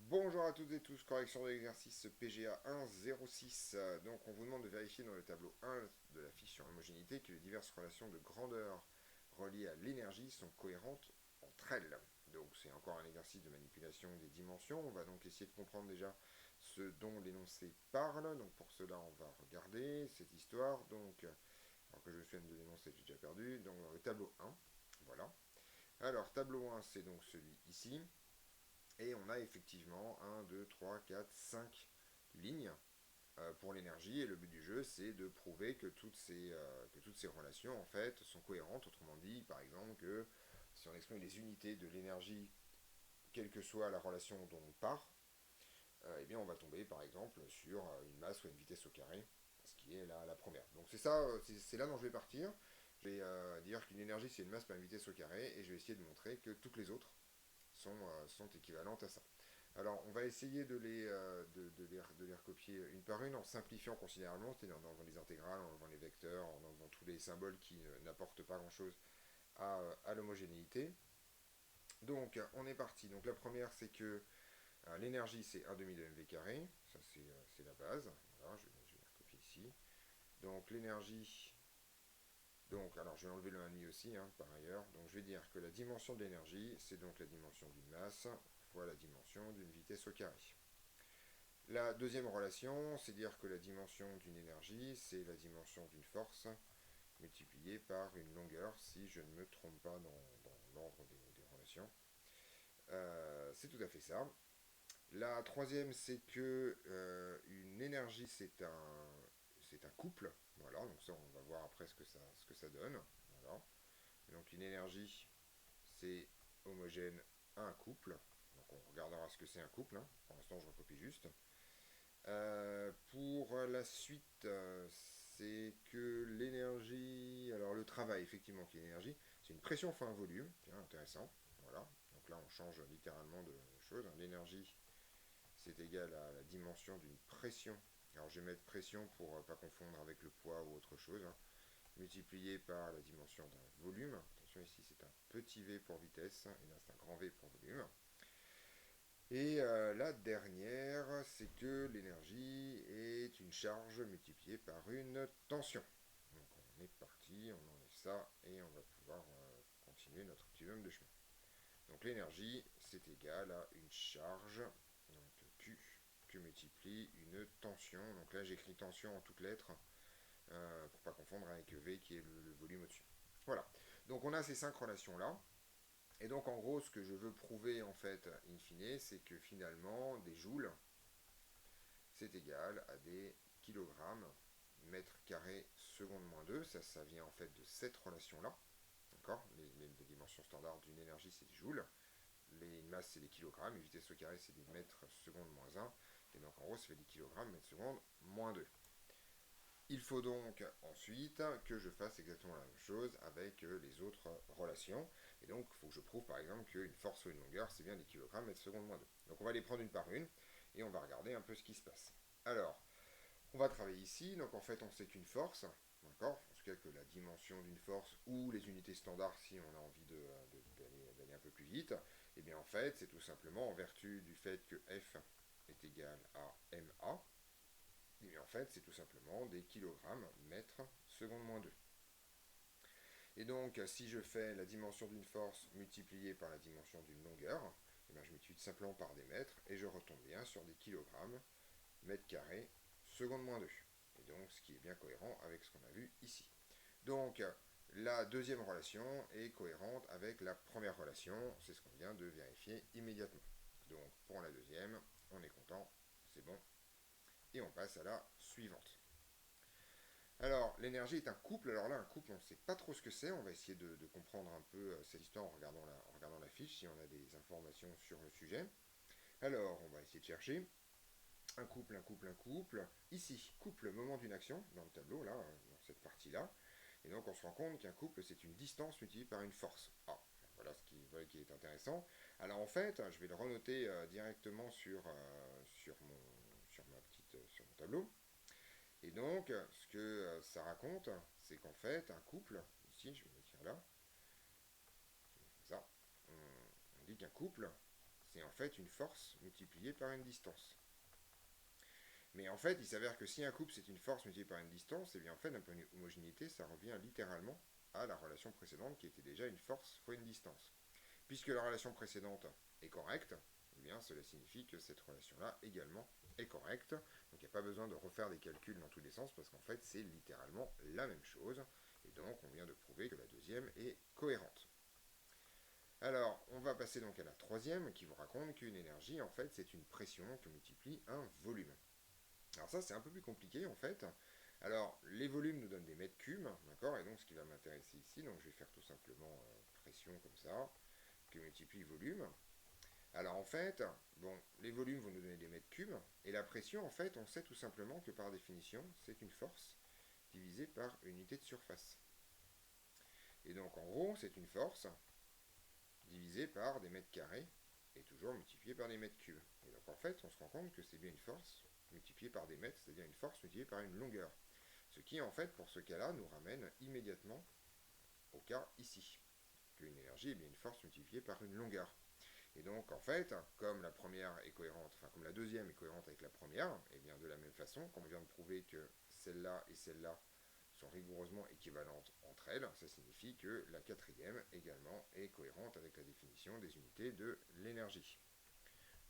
Bonjour à toutes et tous, correction de l'exercice PGA 1.06. Donc on vous demande de vérifier dans le tableau 1 de la fiche sur l'homogénéité que les diverses relations de grandeur reliées à l'énergie sont cohérentes entre elles. Donc c'est encore un exercice de manipulation des dimensions. On va donc essayer de comprendre déjà ce dont l'énoncé parle. Donc pour cela on va regarder cette histoire. Donc, alors que je me souvienne de l'énoncé, j'ai déjà perdu. Donc dans le tableau 1, voilà. Alors tableau 1 c'est donc celui ici. Et on a effectivement 1, 2, 3, 4, 5 lignes pour l'énergie. Et le but du jeu, c'est de prouver que toutes ces relations, en fait, sont cohérentes. Autrement dit, par exemple, que si on exprime les unités de l'énergie, quelle que soit la relation dont on part, eh bien, on va tomber, par exemple, sur une masse ou une vitesse au carré, ce qui est la première. Donc c'est ça, c'est là dont je vais partir. Je vais dire qu'une énergie, c'est une masse par une vitesse au carré, et je vais essayer de montrer que toutes les autres sont équivalentes à ça. Alors, on va essayer de les recopier une par une en simplifiant considérablement, c'est-à-dire en enlevant les intégrales, en enlevant les vecteurs, en enlevant tous les symboles qui n'apportent pas grand-chose à l'homogénéité. Donc, on est parti. Donc, la première, c'est que l'énergie, c'est 1 demi de mv carré. Ça, c'est la base. Voilà, je vais la recopier ici. Donc, l'énergie. Donc, alors, je vais enlever le 1,5 aussi, par ailleurs. Donc, je vais dire que la dimension de l'énergie, c'est donc la dimension d'une masse fois la dimension d'une vitesse au carré. La deuxième relation, c'est dire que la dimension d'une énergie, c'est la dimension d'une force multipliée par une longueur, si je ne me trompe pas dans l'ordre des relations. C'est tout à fait ça. La troisième, c'est que une énergie, c'est un couple. Voilà, donc ça, on va voir après ce que ça donne. Voilà. Donc une énergie, c'est homogène à un couple. Donc on regardera ce que c'est un couple. Pour l'instant, je recopie juste. Pour la suite, c'est que l'énergie, alors le travail effectivement qui est l'énergie, c'est une pression fois un volume, tiens, intéressant, voilà, donc là on change littéralement de choses, l'énergie c'est égal à la dimension d'une pression, alors je vais mettre pression pour ne pas confondre avec le poids ou autre chose, multiplié par la dimension d'un volume, attention ici c'est un petit v pour vitesse, et là c'est un grand V pour volume, et la dernière, c'est que l'énergie est une charge multipliée par une tension. Donc on est parti, on enlève ça et on va pouvoir continuer notre petit bonhomme de chemin. Donc l'énergie, c'est égal à une charge, donc Q multiplie une tension. Donc là j'écris tension en toutes lettres, pour pas confondre avec V qui est le volume au-dessus. Voilà, donc on a ces 5 relations-là. Et donc en gros, ce que je veux prouver en fait, in fine, c'est que finalement, des joules, c'est égal à des kilogrammes mètres carrés seconde moins 2. Ça vient en fait de cette relation-là. D'accord, les dimensions standards d'une énergie, c'est des joules. Les masses, c'est des kilogrammes. Les vitesses au carré, c'est des mètres seconde moins 1. Et donc en gros, ça fait des kilogrammes mètres seconde moins 2. Il faut donc ensuite que je fasse exactement la même chose avec les autres relations. Et donc, il faut que je prouve par exemple qu'une force ou une longueur, c'est bien des kilogrammes mètres seconde moins 2. Donc on va les prendre une par une et on va regarder un peu ce qui se passe. Alors, on va travailler ici. Donc en fait, on sait qu'une force, d'accord, en tout cas que la dimension d'une force ou les unités standards si on a envie d'aller un peu plus vite, et bien en fait, c'est tout simplement en vertu du fait que F est égal à MA, et bien en fait, c'est tout simplement des kilogrammes mètres seconde moins 2. Et donc, si je fais la dimension d'une force multipliée par la dimension d'une longueur, et bien je multiplie simplement par des mètres, et je retombe bien sur des kilogrammes mètres carrés seconde moins 2. Et donc, ce qui est bien cohérent avec ce qu'on a vu ici. Donc, la deuxième relation est cohérente avec la première relation, c'est ce qu'on vient de vérifier immédiatement. Donc, pour la deuxième, on est content, c'est bon, et on passe à la suivante. Alors, l'énergie est un couple. Alors là, un couple, on ne sait pas trop ce que c'est. On va essayer de comprendre un peu cette histoire en regardant la fiche, si on a des informations sur le sujet. Alors, on va essayer de chercher. Un couple, un couple, un couple. Ici, couple, moment d'une action, dans le tableau, là, dans cette partie-là. Et donc, on se rend compte qu'un couple, c'est une distance multipliée par une force. Ah, voilà qui est intéressant. Alors, en fait, je vais le renoter directement sur mon tableau. Et donc, ce que ça raconte, c'est qu'en fait, un couple, ici, je vais l'écrire là, ça, on dit qu'un couple, c'est en fait une force multipliée par une distance. Mais en fait, il s'avère que si un couple c'est une force multipliée par une distance, et bien en fait, d'un point de vue homogénéité, ça revient littéralement à la relation précédente qui était déjà une force fois une distance. Puisque la relation précédente est correcte, eh bien cela signifie que cette relation-là également est correcte. Donc il n'y a pas besoin de refaire des calculs dans tous les sens parce qu'en fait c'est littéralement la même chose. Et donc on vient de prouver que la deuxième est cohérente. Alors, on va passer donc à la troisième qui vous raconte qu'une énergie, en fait, c'est une pression que multiplie un volume. Alors ça, c'est un peu plus compliqué, en fait. Alors, les volumes nous donnent des mètres cubes, d'accord. Et donc, ce qui va m'intéresser ici, donc je vais faire tout simplement pression comme ça, que multiplie volume. Alors, en fait, bon, les volumes vont nous donner des mètres cubes, et la pression, en fait, on sait tout simplement que par définition, c'est une force divisée par une unité de surface. Et donc, en gros, c'est une force divisé par des mètres carrés et toujours multiplié par des mètres cubes. Et donc en fait, on se rend compte que c'est bien une force multipliée par des mètres, c'est-à-dire une force multipliée par une longueur. Ce qui en fait, pour ce cas-là, nous ramène immédiatement au cas ici, qu'une énergie est bien une force multipliée par une longueur. Et donc en fait, comme la première est cohérente, enfin comme la deuxième est cohérente avec la première, et bien de la même façon, comme on vient de prouver que celle-là et celle-là sont rigoureusement équivalentes entre elles, ça signifie que la quatrième également est cohérente avec la définition des unités de l'énergie.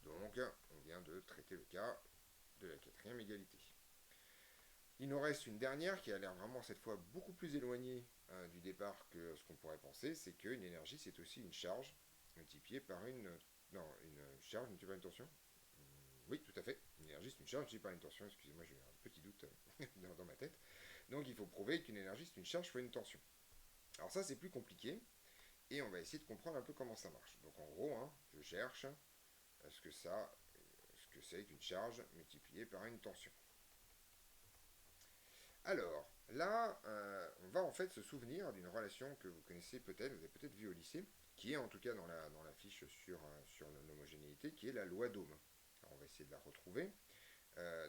Donc, on vient de traiter le cas de la quatrième égalité. Il nous reste une dernière qui a l'air vraiment cette fois beaucoup plus éloignée du départ que ce qu'on pourrait penser, c'est qu'une énergie c'est aussi une charge multipliée par une... Non, une charge multipliée par une tension. Oui, tout à fait. Une énergie c'est une charge multipliée par une tension. Excusez-moi, j'ai eu un petit doute dans ma tête. Donc il faut prouver qu'une énergie c'est une charge fois une tension. Alors ça c'est plus compliqué et on va essayer de comprendre un peu comment ça marche. Donc en gros, hein, je cherche ce que c'est qu'une charge multipliée par une tension. Alors là, on va en fait se souvenir d'une relation que vous connaissez peut-être, vous avez peut-être vu au lycée, qui est en tout cas dans la fiche sur l'homogénéité, qui est la loi d'Ohm. Alors on va essayer de la retrouver.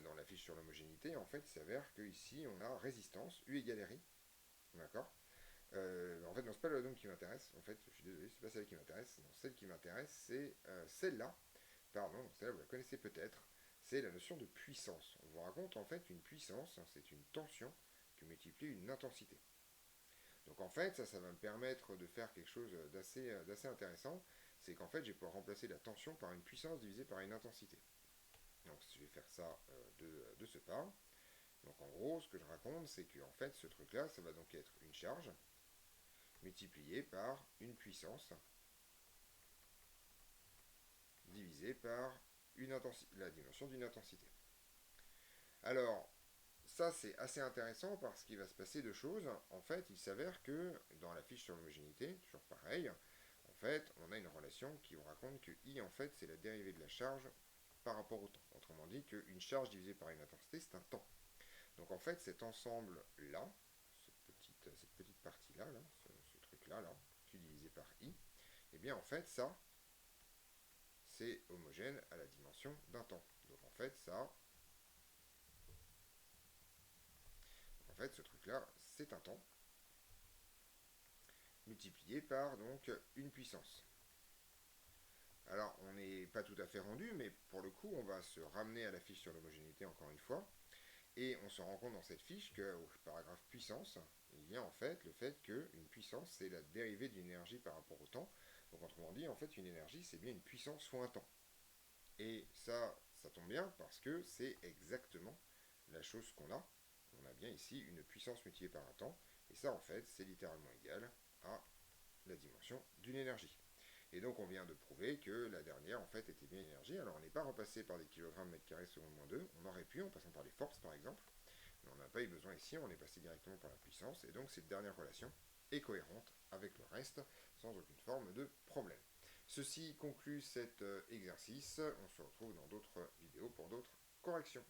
Dans la fiche sur l'homogénéité, en fait, il s'avère qu'ici, on a résistance, U égale RI, d'accord. En fait, non, c'est pas le loi d'Ohm qui m'intéresse, en fait, je suis désolé, c'est pas celle qui m'intéresse, non, celle qui m'intéresse, c'est celle-là, pardon, celle-là, vous la connaissez peut-être, c'est la notion de puissance. On vous raconte, en fait, une puissance, hein, c'est une tension qui multiplie une intensité. Donc, en fait, ça va me permettre de faire quelque chose d'assez intéressant, c'est qu'en fait, je vais pouvoir remplacer la tension par une puissance divisée par une intensité. Donc je vais faire ça de ce pas. Donc en gros, ce que je raconte, c'est que en fait, ce truc-là, ça va donc être une charge multipliée par une puissance divisée par la dimension d'une intensité. Alors, ça c'est assez intéressant parce qu'il va se passer deux choses. En fait, il s'avère que dans la fiche sur l'homogénéité, toujours pareil, en fait, on a une relation qui vous raconte que I, en fait, c'est la dérivée de la charge par rapport au temps. Autrement dit, qu'une charge divisée par une intensité, c'est un temps. Donc en fait, cet ensemble-là, cette petite partie-là, là, ce truc-là, là, Q divisé par I, eh bien en fait, ça, c'est homogène à la dimension d'un temps. Donc en fait, ce truc-là, c'est un temps multiplié par donc une puissance. Alors, on n'est pas tout à fait rendu, mais pour le coup, on va se ramener à la fiche sur l'homogénéité encore une fois. Et on se rend compte dans cette fiche qu'au paragraphe puissance, il y a en fait le fait qu'une puissance, c'est la dérivée d'une énergie par rapport au temps. Donc autrement dit, en fait, une énergie, c'est bien une puissance fois un temps. Et ça tombe bien parce que c'est exactement la chose qu'on a. On a bien ici une puissance multipliée par un temps. Et ça, en fait, c'est littéralement égal à la dimension d'une énergie. Et donc on vient de prouver que la dernière en fait était bien énergie. Alors on n'est pas repassé par des kilogrammes mètre carré seconde moins 2, on aurait pu en passant par les forces par exemple, mais on n'a pas eu besoin ici, on est passé directement par la puissance, et donc cette dernière relation est cohérente avec le reste, sans aucune forme de problème. Ceci conclut cet exercice, on se retrouve dans d'autres vidéos pour d'autres corrections.